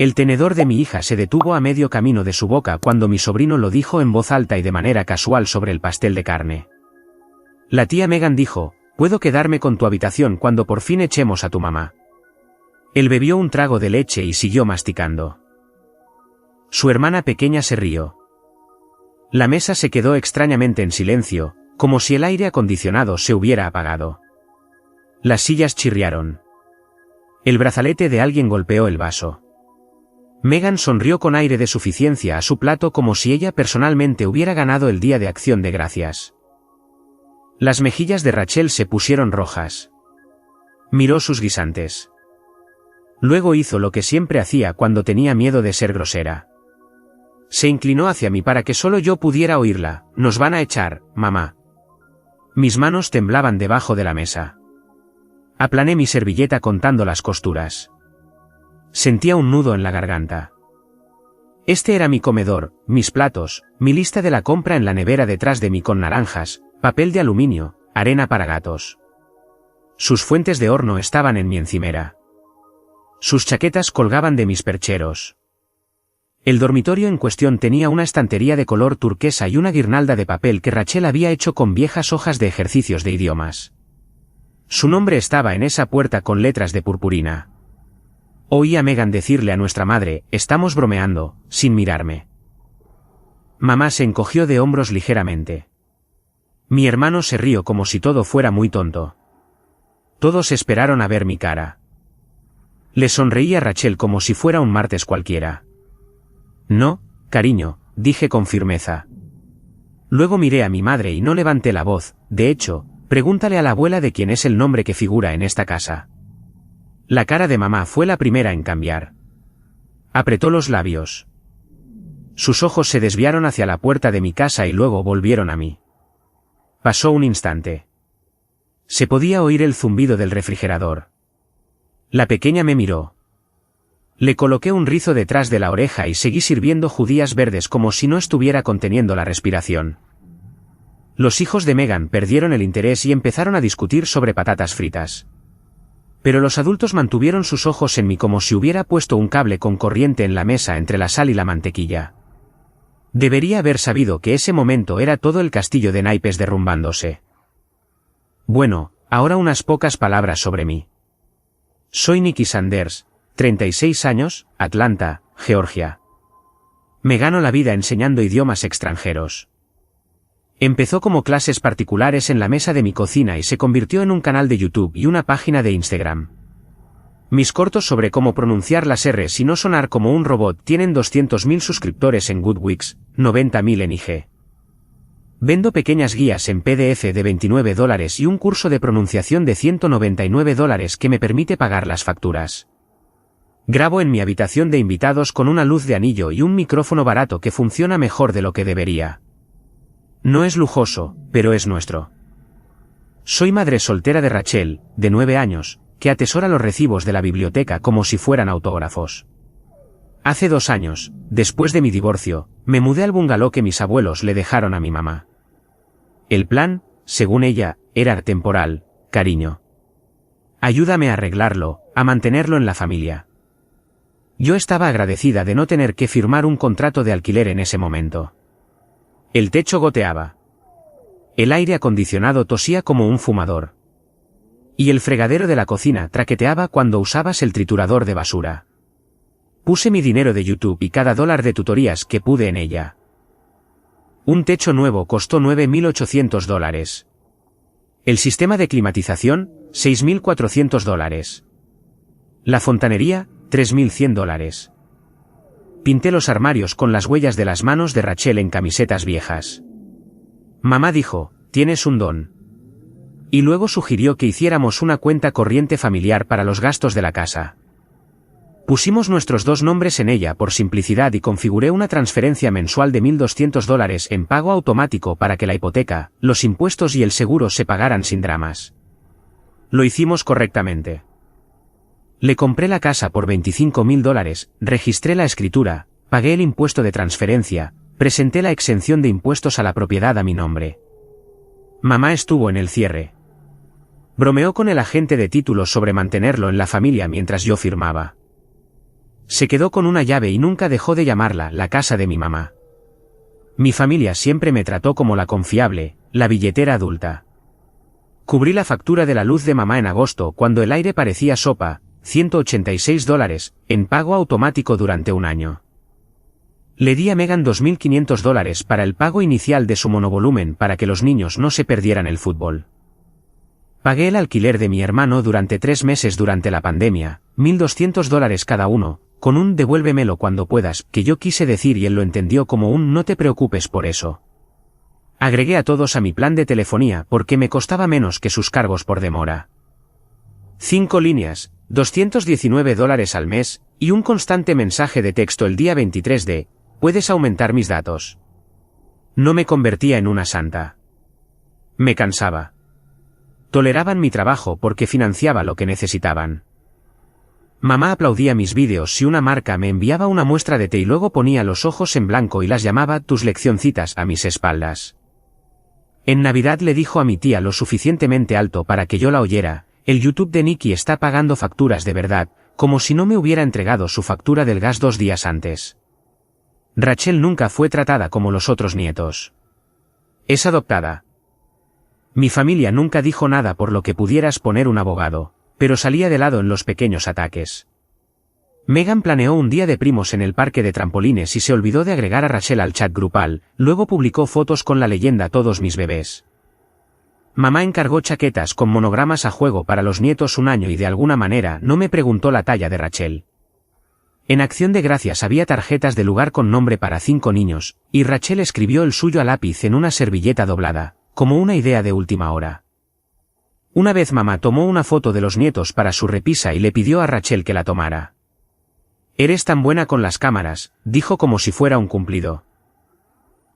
El tenedor de mi hija se detuvo a medio camino de su boca cuando mi sobrino lo dijo en voz alta y de manera casual sobre el pastel de carne. La tía Megan dijo, «¿Puedo quedarme con tu habitación cuando por fin echemos a tu mamá?» Él bebió un trago de leche y siguió masticando. Su hermana pequeña se rió. La mesa se quedó extrañamente en silencio, como si el aire acondicionado se hubiera apagado. Las sillas chirriaron. El brazalete de alguien golpeó el vaso. Megan sonrió con aire de suficiencia a su plato como si ella personalmente hubiera ganado el Día de Acción de Gracias. Las mejillas de Rachel se pusieron rojas. Miró sus guisantes. Luego hizo lo que siempre hacía cuando tenía miedo de ser grosera. Se inclinó hacia mí para que solo yo pudiera oírla. «Nos van a echar, mamá». Mis manos temblaban debajo de la mesa. Aplané mi servilleta contando las costuras. Sentía un nudo en la garganta. Este era mi comedor, mis platos, mi lista de la compra en la nevera detrás de mí con naranjas, papel de aluminio, arena para gatos. Sus fuentes de horno estaban en mi encimera. Sus chaquetas colgaban de mis percheros. El dormitorio en cuestión tenía una estantería de color turquesa y una guirnalda de papel que Rachel había hecho con viejas hojas de ejercicios de idiomas. Su nombre estaba en esa puerta con letras de purpurina. Oí a Megan decirle a nuestra madre, «Estamos bromeando», sin mirarme. Mamá se encogió de hombros ligeramente. Mi hermano se rió como si todo fuera muy tonto. Todos esperaron a ver mi cara. Le sonreí a Rachel como si fuera un martes cualquiera. «No, cariño», dije con firmeza. Luego miré a mi madre y no levanté la voz. «De hecho, pregúntale a la abuela de quién es el nombre que figura en esta casa». La cara de mamá fue la primera en cambiar. Apretó los labios. Sus ojos se desviaron hacia la puerta de mi casa y luego volvieron a mí. Pasó un instante. Se podía oír el zumbido del refrigerador. La pequeña me miró. Le coloqué un rizo detrás de la oreja y seguí sirviendo judías verdes como si no estuviera conteniendo la respiración. Los hijos de Megan perdieron el interés y empezaron a discutir sobre patatas fritas. Pero los adultos mantuvieron sus ojos en mí como si hubiera puesto un cable con corriente en la mesa entre la sal y la mantequilla. Debería haber sabido que ese momento era todo el castillo de naipes derrumbándose. Bueno, ahora unas pocas palabras sobre mí. Soy Nikki Sanders, 36 años, Atlanta, Georgia. Me gano la vida enseñando idiomas extranjeros. Empezó como clases particulares en la mesa de mi cocina y se convirtió en un canal de YouTube y una página de Instagram. Mis cortos sobre cómo pronunciar las R's y no sonar como un robot tienen 200.000 suscriptores en Goodreads, 90.000 en IG. Vendo pequeñas guías en PDF de $29 y un curso de pronunciación de $199 que me permite pagar las facturas. Grabo en mi habitación de invitados con una luz de anillo y un micrófono barato que funciona mejor de lo que debería. No es lujoso, pero es nuestro. Soy madre soltera de Rachel, de 9 años, que atesora los recibos de la biblioteca como si fueran autógrafos. Hace 2 años, después de mi divorcio, me mudé al bungalow que mis abuelos le dejaron a mi mamá. El plan, según ella, era temporal, cariño. Ayúdame a arreglarlo, a mantenerlo en la familia. Yo estaba agradecida de no tener que firmar un contrato de alquiler en ese momento. El techo goteaba. El aire acondicionado tosía como un fumador. Y el fregadero de la cocina traqueteaba cuando usabas el triturador de basura. Puse mi dinero de YouTube y cada $1 de tutorías que pude en ella. Un techo nuevo costó $9.800. El sistema de climatización, $6.400. La fontanería, $3.100. Pinté los armarios con las huellas de las manos de Rachel en camisetas viejas. Mamá dijo, «Tienes un don». Y luego sugirió que hiciéramos una cuenta corriente familiar para los gastos de la casa. Pusimos nuestros 2 nombres en ella por simplicidad y configuré una transferencia mensual de $1.200 en pago automático para que la hipoteca, los impuestos y el seguro se pagaran sin dramas. Lo hicimos correctamente. Le compré la casa por $25.000, registré la escritura, pagué el impuesto de transferencia, presenté la exención de impuestos a la propiedad a mi nombre. Mamá estuvo en el cierre. Bromeó con el agente de títulos sobre mantenerlo en la familia mientras yo firmaba. Se quedó con una llave y nunca dejó de llamarla la casa de mi mamá. Mi familia siempre me trató como la confiable, la billetera adulta. Cubrí la factura de la luz de mamá en agosto cuando el aire parecía sopa, $186, en pago automático durante un año. Le di a Megan $2.500 para el pago inicial de su monovolumen para que los niños no se perdieran el fútbol. Pagué el alquiler de mi hermano durante 3 meses durante la pandemia, $1.200 cada uno, con un devuélvemelo cuando puedas, que yo quise decir y él lo entendió como un no te preocupes por eso. Agregué a todos a mi plan de telefonía porque me costaba menos que sus cargos por demora. 5 líneas, $219 al mes, y un constante mensaje de texto el día 23 de, ¿puedes aumentar mis datos? No me convertía en una santa. Me cansaba. Toleraban mi trabajo porque financiaba lo que necesitaban. Mamá aplaudía mis vídeos si una marca me enviaba una muestra de té y luego ponía los ojos en blanco y las llamaba tus leccioncitas a mis espaldas. En Navidad le dijo a mi tía lo suficientemente alto para que yo la oyera, el YouTube de Nicky está pagando facturas de verdad, como si no me hubiera entregado su factura del gas 2 días antes. Rachel nunca fue tratada como los otros nietos. Es adoptada. Mi familia nunca dijo nada por lo que pudieras poner un abogado, pero salía de lado en los pequeños ataques. Megan planeó un día de primos en el parque de trampolines y se olvidó de agregar a Rachel al chat grupal, luego publicó fotos con la leyenda todos mis bebés. Mamá encargó chaquetas con monogramas a juego para los nietos un año y de alguna manera no me preguntó la talla de Rachel. En Acción de Gracias había tarjetas de lugar con nombre para 5 niños, y Rachel escribió el suyo a lápiz en una servilleta doblada, como una idea de última hora. Una vez mamá tomó una foto de los nietos para su repisa y le pidió a Rachel que la tomara. Eres tan buena con las cámaras, dijo como si fuera un cumplido.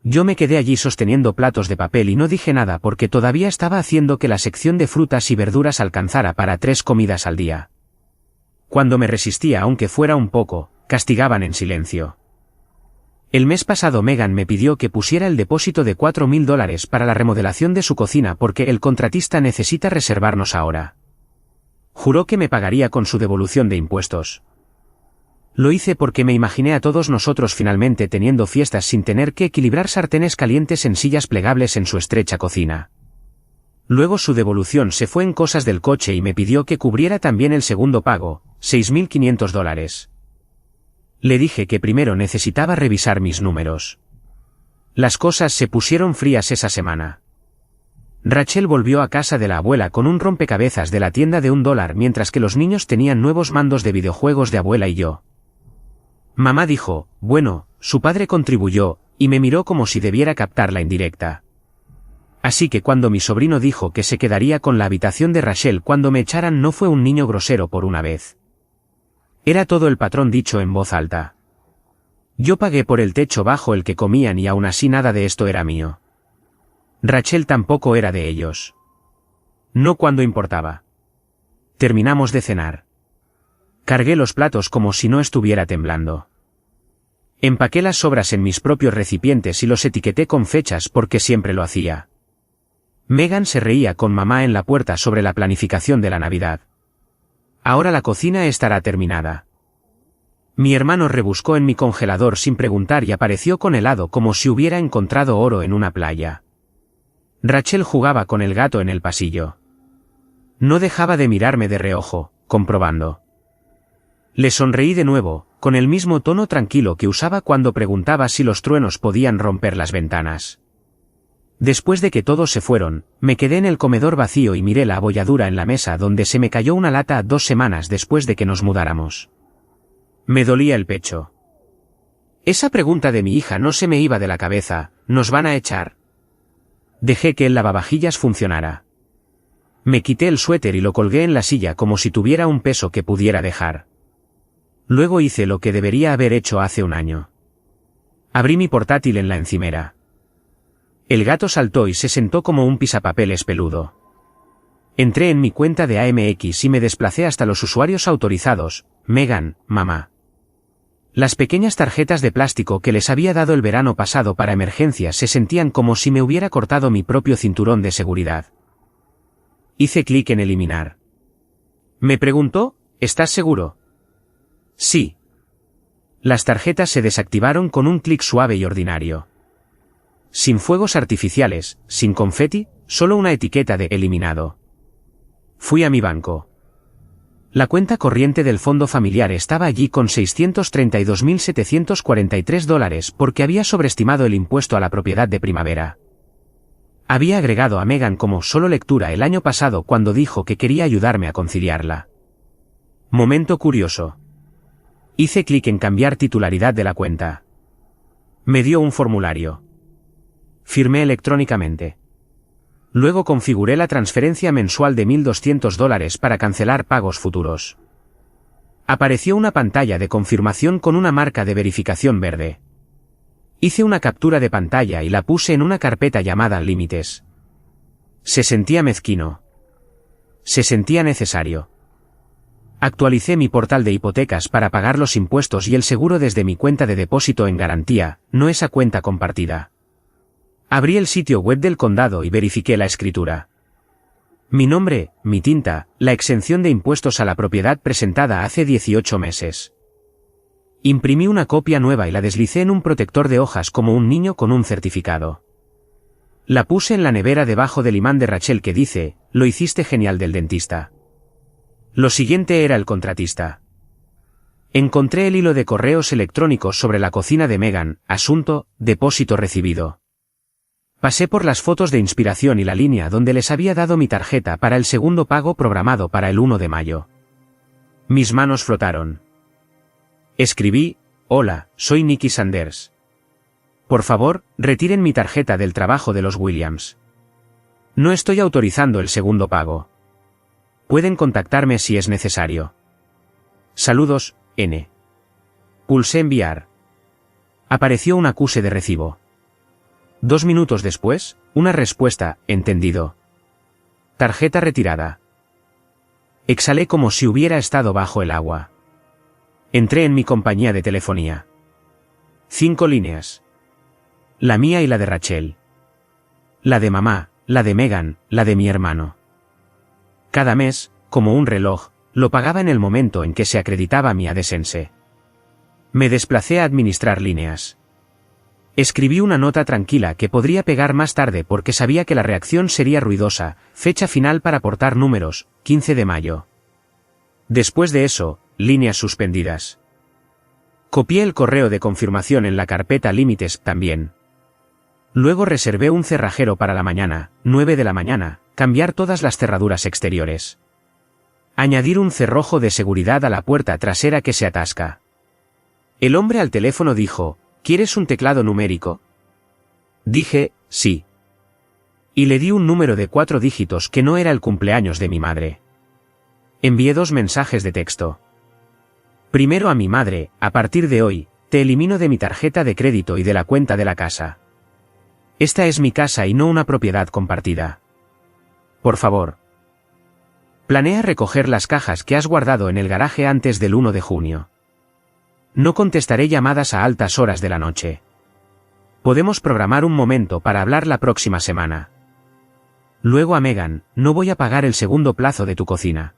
Yo me quedé allí sosteniendo platos de papel y no dije nada porque todavía estaba haciendo que la sección de frutas y verduras alcanzara para 3 comidas al día. Cuando me resistía aunque fuera un poco, castigaban en silencio. El mes pasado Megan me pidió que pusiera el depósito de $4.000 para la remodelación de su cocina porque el contratista necesita reservarnos ahora. Juró que me pagaría con su devolución de impuestos. Lo hice porque me imaginé a todos nosotros finalmente teniendo fiestas sin tener que equilibrar sartenes calientes en sillas plegables en su estrecha cocina. Luego su devolución se fue en cosas del coche y me pidió que cubriera también el segundo pago, $6.500. Le dije que primero necesitaba revisar mis números. Las cosas se pusieron frías esa semana. Rachel volvió a casa de la abuela con un rompecabezas de la tienda de $1 mientras que los niños tenían nuevos mandos de videojuegos de abuela y yo. Mamá dijo, bueno, su padre contribuyó, y me miró como si debiera captar la indirecta. Así que cuando mi sobrino dijo que se quedaría con la habitación de Rachel cuando me echaran no fue un niño grosero por una vez. Era todo el patrón dicho en voz alta. Yo pagué por el techo bajo el que comían y aún así nada de esto era mío. Rachel tampoco era de ellos. No cuando importaba. Terminamos de cenar. Cargué los platos como si no estuviera temblando. Empaqué las sobras en mis propios recipientes y los etiqueté con fechas porque siempre lo hacía. Megan se reía con mamá en la puerta sobre la planificación de la Navidad. Ahora la cocina estará terminada. Mi hermano rebuscó en mi congelador sin preguntar y apareció con helado como si hubiera encontrado oro en una playa. Rachel jugaba con el gato en el pasillo. No dejaba de mirarme de reojo, comprobando. Le sonreí de nuevo, con el mismo tono tranquilo que usaba cuando preguntaba si los truenos podían romper las ventanas. Después de que todos se fueron, me quedé en el comedor vacío y miré la abolladura en la mesa donde se me cayó una lata 2 semanas después de que nos mudáramos. Me dolía el pecho. Esa pregunta de mi hija no se me iba de la cabeza, ¿nos van a echar? Dejé que el lavavajillas funcionara. Me quité el suéter y lo colgué en la silla como si tuviera un peso que pudiera dejar. Luego hice lo que debería haber hecho hace un año. Abrí mi portátil en la encimera. El gato saltó y se sentó como un pisapapeles peludo. Entré en mi cuenta de AMX y me desplacé hasta los usuarios autorizados, Megan, mamá. Las pequeñas tarjetas de plástico que les había dado el verano pasado para emergencias se sentían como si me hubiera cortado mi propio cinturón de seguridad. Hice clic en eliminar. Me preguntó, ¿estás seguro? Sí. Las tarjetas se desactivaron con un clic suave y ordinario. Sin fuegos artificiales, sin confeti, solo una etiqueta de eliminado. Fui a mi banco. La cuenta corriente del fondo familiar estaba allí con $632.743 porque había sobreestimado el impuesto a la propiedad de primavera. Había agregado a Megan como solo lectura el año pasado cuando dijo que quería ayudarme a conciliarla. Momento curioso. Hice clic en cambiar titularidad de la cuenta. Me dio un formulario. Firmé electrónicamente. Luego configuré la transferencia mensual de $1.200 para cancelar pagos futuros. Apareció una pantalla de confirmación con una marca de verificación verde. Hice una captura de pantalla y la puse en una carpeta llamada Límites. Se sentía mezquino. Se sentía necesario. Actualicé mi portal de hipotecas para pagar los impuestos y el seguro desde mi cuenta de depósito en garantía, no esa cuenta compartida. Abrí el sitio web del condado y verifiqué la escritura. Mi nombre, mi tinta, la exención de impuestos a la propiedad presentada hace 18 meses. Imprimí una copia nueva y la deslicé en un protector de hojas como un niño con un certificado. La puse en la nevera debajo del imán de Rachel que dice, lo hiciste genial del dentista. Lo siguiente era el contratista. Encontré el hilo de correos electrónicos sobre la cocina de Megan, asunto, depósito recibido. Pasé por las fotos de inspiración y la línea donde les había dado mi tarjeta para el segundo pago programado para el 1 de mayo. Mis manos flotaron. Escribí, hola, soy Nicky Sanders. Por favor, retiren mi tarjeta del trabajo de los Williams. No estoy autorizando el segundo pago. Pueden contactarme si es necesario. Saludos, N. Pulsé enviar. Apareció un acuse de recibo. 2 minutos después, una respuesta, entendido. Tarjeta retirada. Exhalé como si hubiera estado bajo el agua. Entré en mi compañía de telefonía. 5 líneas. La mía y la de Rachel. La de mamá, la de Megan, la de mi hermano. Cada mes, como un reloj, lo pagaba en el momento en que se acreditaba mi AdSense. Me desplacé a administrar líneas. Escribí una nota tranquila que podría pegar más tarde porque sabía que la reacción sería ruidosa, fecha final para aportar números, 15 de mayo. Después de eso, líneas suspendidas. Copié el correo de confirmación en la carpeta Límites también. Luego reservé un cerrajero para la mañana, 9 de la mañana, cambiar todas las cerraduras exteriores. Añadir un cerrojo de seguridad a la puerta trasera que se atasca. El hombre al teléfono dijo, ¿quieres un teclado numérico? Dije, sí. Y le di un número de 4 dígitos que no era el cumpleaños de mi madre. Envié 2 mensajes de texto. Primero a mi madre, a partir de hoy, te elimino de mi tarjeta de crédito y de la cuenta de la casa. Esta es mi casa y no una propiedad compartida. Por favor. Planea recoger las cajas que has guardado en el garaje antes del 1 de junio. No contestaré llamadas a altas horas de la noche. Podemos programar un momento para hablar la próxima semana. Luego a Megan, no voy a pagar el segundo plazo de tu cocina.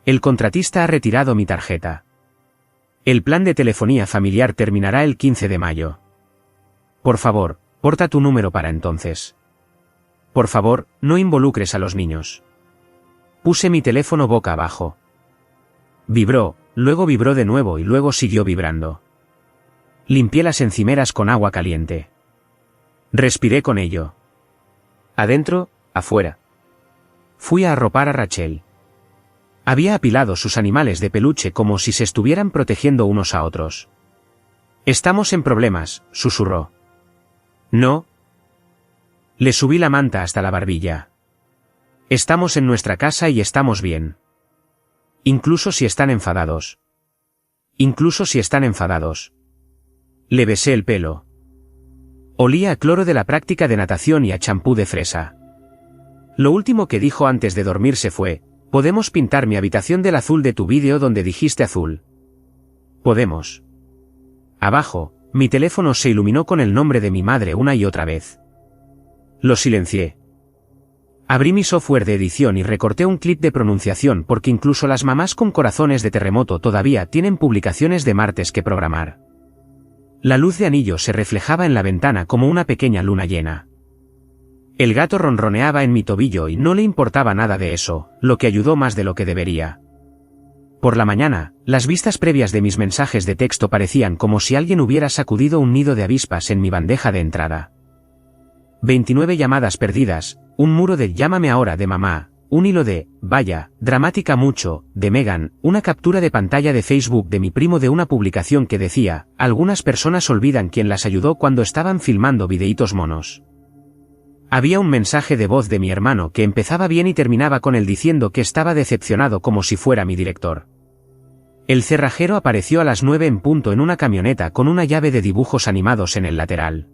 El contratista ha retirado mi tarjeta. El plan de telefonía familiar terminará el 15 de mayo. Por favor, porta tu número para entonces. Por favor, no involucres a los niños. Puse mi teléfono boca abajo. Vibró, luego vibró de nuevo y luego siguió vibrando. Limpié las encimeras con agua caliente. Respiré con ello. Adentro, afuera. Fui a arropar a Rachel. Había apilado sus animales de peluche como si se estuvieran protegiendo unos a otros. Estamos en problemas, susurró. No. Le subí la manta hasta la barbilla. Estamos en nuestra casa y estamos bien. Incluso si están enfadados. Incluso si están enfadados. Le besé el pelo. Olía a cloro de la práctica de natación y a champú de fresa. Lo último que dijo antes de dormirse fue, ¿podemos pintar mi habitación del azul de tu vídeo donde dijiste azul? Podemos. Abajo, mi teléfono se iluminó con el nombre de mi madre una y otra vez. Lo silencié. Abrí mi software de edición y recorté un clip de pronunciación porque incluso las mamás con corazones de terremoto todavía tienen publicaciones de martes que programar. La luz de anillo se reflejaba en la ventana como una pequeña luna llena. El gato ronroneaba en mi tobillo y no le importaba nada de eso, lo que ayudó más de lo que debería. Por la mañana, las vistas previas de mis mensajes de texto parecían como si alguien hubiera sacudido un nido de avispas en mi bandeja de entrada. 29 llamadas perdidas, un muro de "llámame ahora" de mamá, un hilo de "vaya, dramática mucho" de Megan, una captura de pantalla de Facebook de mi primo de una publicación que decía: algunas personas olvidan quién las ayudó cuando estaban filmando videitos monos. Había un mensaje de voz de mi hermano que empezaba bien y terminaba con él diciendo que estaba decepcionado como si fuera mi director. El cerrajero apareció a las 9 en punto en una camioneta con una llave de dibujos animados en el lateral.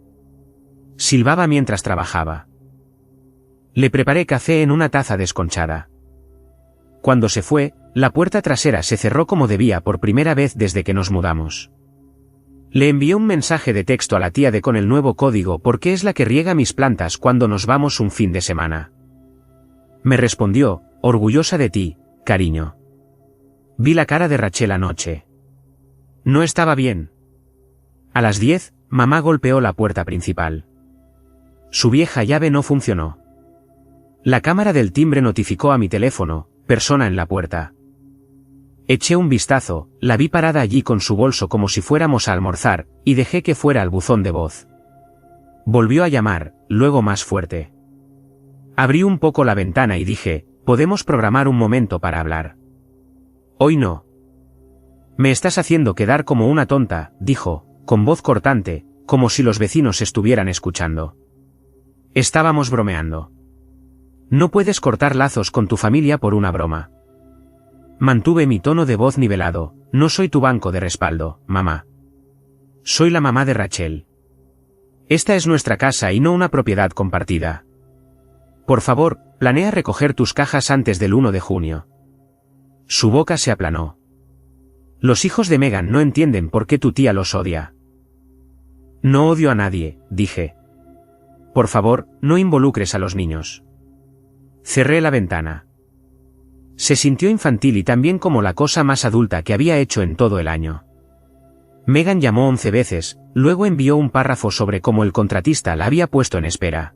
Silbaba mientras trabajaba. Le preparé café en una taza desconchada. Cuando se fue, la puerta trasera se cerró como debía por primera vez desde que nos mudamos. Le envié un mensaje de texto a la tía de con el nuevo código porque es la que riega mis plantas cuando nos vamos un fin de semana. Me respondió: orgullosa de ti, cariño. Vi la cara de Rachel anoche. No estaba bien. A las 10, mamá golpeó la puerta principal. Su vieja llave no funcionó. La cámara del timbre notificó a mi teléfono: persona en la puerta. Eché un vistazo, la vi parada allí con su bolso como si fuéramos a almorzar, y dejé que fuera al buzón de voz. Volvió a llamar, luego más fuerte. Abrí un poco la ventana y dije: ¿podemos programar un momento para hablar? Hoy no. Me estás haciendo quedar como una tonta, dijo, con voz cortante, como si los vecinos estuvieran escuchando. Estábamos bromeando. No puedes cortar lazos con tu familia por una broma. Mantuve mi tono de voz nivelado: no soy tu banco de respaldo, mamá. Soy la mamá de Rachel. Esta es nuestra casa y no una propiedad compartida. Por favor, planea recoger tus cajas antes del 1 de junio. Su boca se aplanó. Los hijos de Megan no entienden por qué tu tía los odia. No odio a nadie, dije. Por favor, no involucres a los niños. Cerré la ventana. Se sintió infantil y también como la cosa más adulta que había hecho en todo el año. Megan llamó 11 veces, luego envió un párrafo sobre cómo el contratista la había puesto en espera.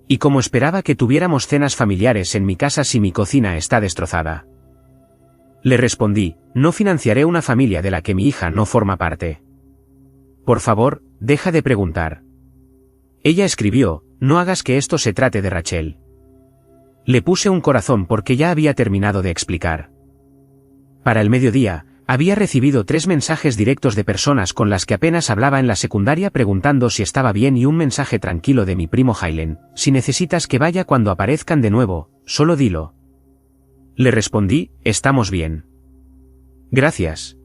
Y cómo esperaba que tuviéramos cenas familiares en mi casa si mi cocina está destrozada. Le respondí: no financiaré una familia de la que mi hija no forma parte. Por favor, deja de preguntar. Ella escribió: no hagas que esto se trate de Rachel. Le puse un corazón porque ya había terminado de explicar. Para el mediodía, había recibido 3 mensajes directos de personas con las que apenas hablaba en la secundaria preguntando si estaba bien y un mensaje tranquilo de mi primo Hailen: si necesitas que vaya cuando aparezcan de nuevo, solo dilo. Le respondí: estamos bien. Gracias.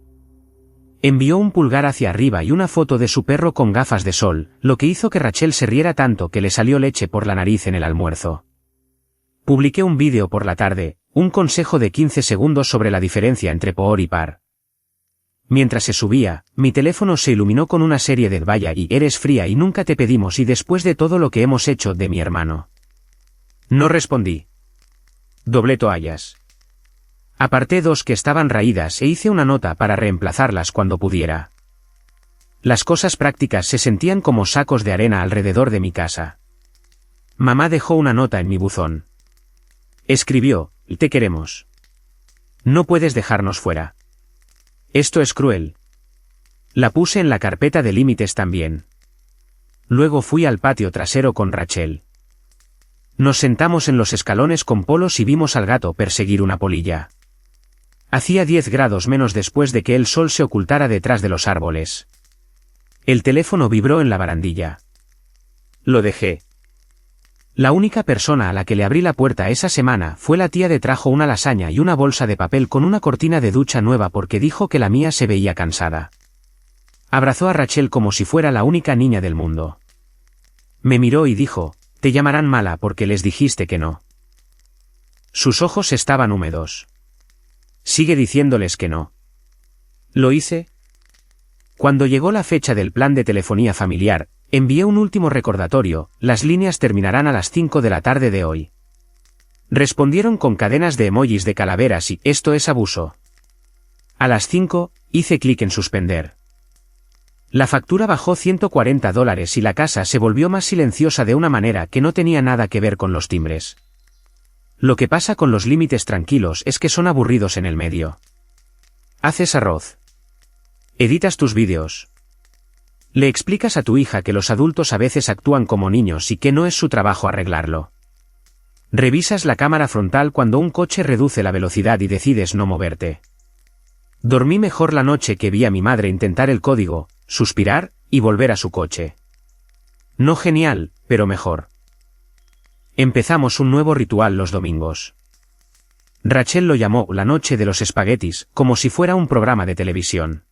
Envió un pulgar hacia arriba y una foto de su perro con gafas de sol, lo que hizo que Rachel se riera tanto que le salió leche por la nariz en el almuerzo. Publiqué un vídeo por la tarde, un consejo de 15 segundos sobre la diferencia entre por y par. Mientras se subía, mi teléfono se iluminó con una serie de "vaya y eres fría y nunca te pedimos y después de todo lo que hemos hecho" de mi hermano. No respondí. Doblé toallas. Aparté 2 que estaban raídas e hice una nota para reemplazarlas cuando pudiera. Las cosas prácticas se sentían como sacos de arena alrededor de mi casa. Mamá dejó una nota en mi buzón. Escribió: te queremos. No puedes dejarnos fuera. Esto es cruel. La puse en la carpeta de límites también. Luego fui al patio trasero con Rachel. Nos sentamos en los escalones con polos y vimos al gato perseguir una polilla. Hacía 10 grados menos después de que el sol se ocultara detrás de los árboles. El teléfono vibró en la barandilla. Lo dejé. La única persona a la que le abrí la puerta esa semana fue la tía de trajo una lasaña y una bolsa de papel con una cortina de ducha nueva porque dijo que la mía se veía cansada. Abrazó a Rachel como si fuera la única niña del mundo. Me miró y dijo: te llamarán mala porque les dijiste que no. Sus ojos estaban húmedos. Sigue diciéndoles que no. ¿Lo hice? Cuando llegó la fecha del plan de telefonía familiar, envié un último recordatorio: las líneas terminarán a las 5 de la tarde de hoy. Respondieron con cadenas de emojis de calaveras y «esto es abuso». A las 5, hice clic en suspender. La factura bajó $140 y la casa se volvió más silenciosa de una manera que no tenía nada que ver con los timbres. Lo que pasa con los límites tranquilos es que son aburridos en el medio. Haces arroz. Editas tus vídeos. Le explicas a tu hija que los adultos a veces actúan como niños y que no es su trabajo arreglarlo. Revisas la cámara frontal cuando un coche reduce la velocidad y decides no moverte. Dormí mejor la noche que vi a mi madre intentar el código, suspirar y volver a su coche. No genial, pero mejor. Empezamos un nuevo ritual los domingos. Rachel lo llamó la noche de los espaguetis, como si fuera un programa de televisión.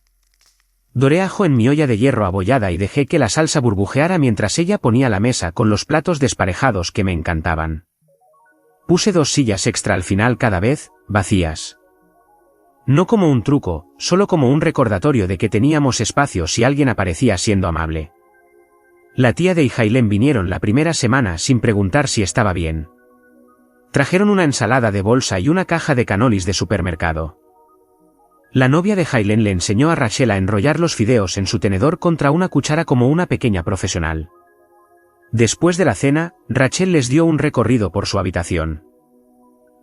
Doré ajo en mi olla de hierro abollada y dejé que la salsa burbujeara mientras ella ponía la mesa con los platos desparejados que me encantaban. Puse 2 sillas extra al final cada vez, vacías. No como un truco, solo como un recordatorio de que teníamos espacio si alguien aparecía siendo amable. La tía de Jailén vinieron la primera semana sin preguntar si estaba bien. Trajeron una ensalada de bolsa y una caja de canolis de supermercado. La novia de Jailén le enseñó a Rachel a enrollar los fideos en su tenedor contra una cuchara como una pequeña profesional. Después de la cena, Rachel les dio un recorrido por su habitación.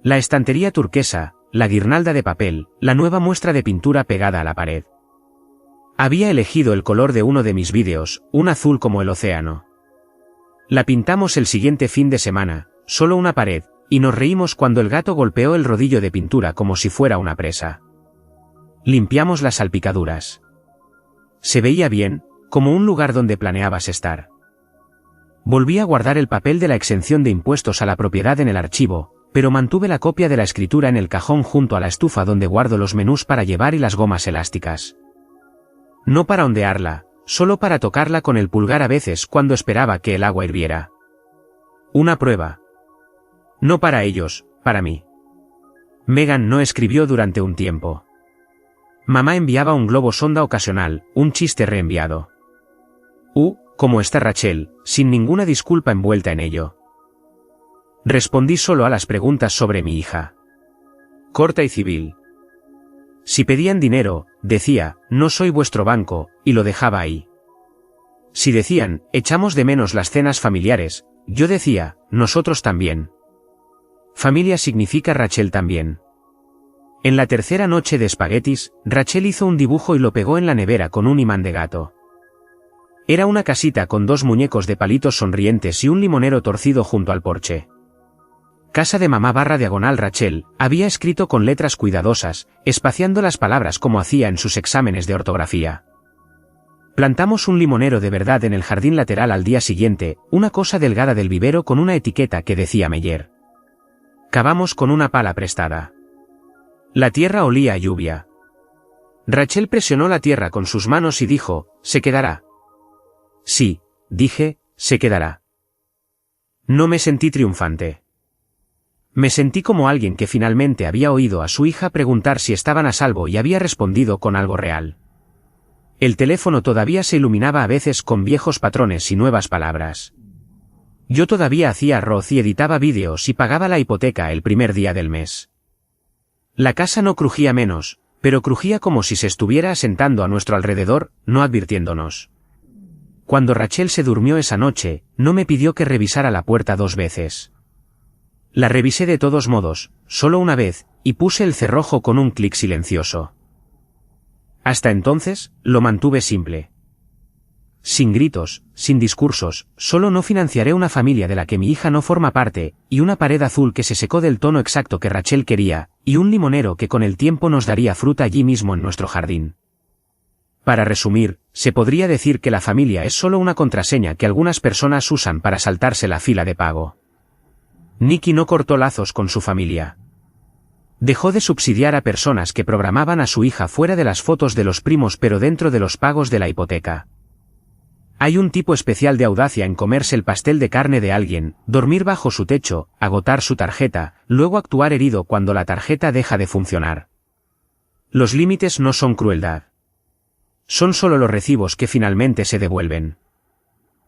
La estantería turquesa, la guirnalda de papel, la nueva muestra de pintura pegada a la pared. Había elegido el color de uno de mis vídeos, un azul como el océano. La pintamos el siguiente fin de semana, solo una pared, y nos reímos cuando el gato golpeó el rodillo de pintura como si fuera una presa. Limpiamos las salpicaduras. Se veía bien, como un lugar donde planeabas estar. Volví a guardar el papel de la exención de impuestos a la propiedad en el archivo, pero mantuve la copia de la escritura en el cajón junto a la estufa donde guardo los menús para llevar y las gomas elásticas. No para ondearla, solo para tocarla con el pulgar a veces cuando esperaba que el agua hirviera. Una prueba. No para ellos, para mí. Megan no escribió durante un tiempo. Mamá enviaba un globo sonda ocasional, un chiste reenviado. ¿Cómo está Rachel?, sin ninguna disculpa envuelta en ello. Respondí solo a las preguntas sobre mi hija. Corta y civil. Si pedían dinero, decía, no soy vuestro banco, y lo dejaba ahí. Si decían, echamos de menos las cenas familiares, yo decía, nosotros también. Familia significa Rachel también. En la tercera noche de espaguetis, Rachel hizo un dibujo y lo pegó en la nevera con un imán de gato. Era una casita con 2 muñecos de palitos sonrientes y un limonero torcido junto al porche. Casa de mamá / Rachel, había escrito con letras cuidadosas, espaciando las palabras como hacía en sus exámenes de ortografía. Plantamos un limonero de verdad en el jardín lateral al día siguiente, una cosa delgada del vivero con una etiqueta que decía Meyer. Cavamos con una pala prestada. La tierra olía a lluvia. Rachel presionó la tierra con sus manos y dijo, «¿Se quedará?» Sí, dije, «se quedará». No me sentí triunfante. Me sentí como alguien que finalmente había oído a su hija preguntar si estaban a salvo y había respondido con algo real. El teléfono todavía se iluminaba a veces con viejos patrones y nuevas palabras. Yo todavía hacía arroz y editaba vídeos y pagaba la hipoteca el primer día del mes. La casa no crujía menos, pero crujía como si se estuviera asentando a nuestro alrededor, no advirtiéndonos. Cuando Rachel se durmió esa noche, no me pidió que revisara la puerta 2 veces. La revisé de todos modos, solo una vez, y puse el cerrojo con un clic silencioso. Hasta entonces, lo mantuve simple. Sin gritos, sin discursos, solo no financiaré una familia de la que mi hija no forma parte, y una pared azul que se secó del tono exacto que Rachel quería, y un limonero que con el tiempo nos daría fruta allí mismo en nuestro jardín. Para resumir, se podría decir que la familia es solo una contraseña que algunas personas usan para saltarse la fila de pago. Nikki no cortó lazos con su familia. Dejó de subsidiar a personas que programaban a su hija fuera de las fotos de los primos pero dentro de los pagos de la hipoteca. Hay un tipo especial de audacia en comerse el pastel de carne de alguien, dormir bajo su techo, agotar su tarjeta, luego actuar herido cuando la tarjeta deja de funcionar. Los límites no son crueldad. Son solo los recibos que finalmente se devuelven.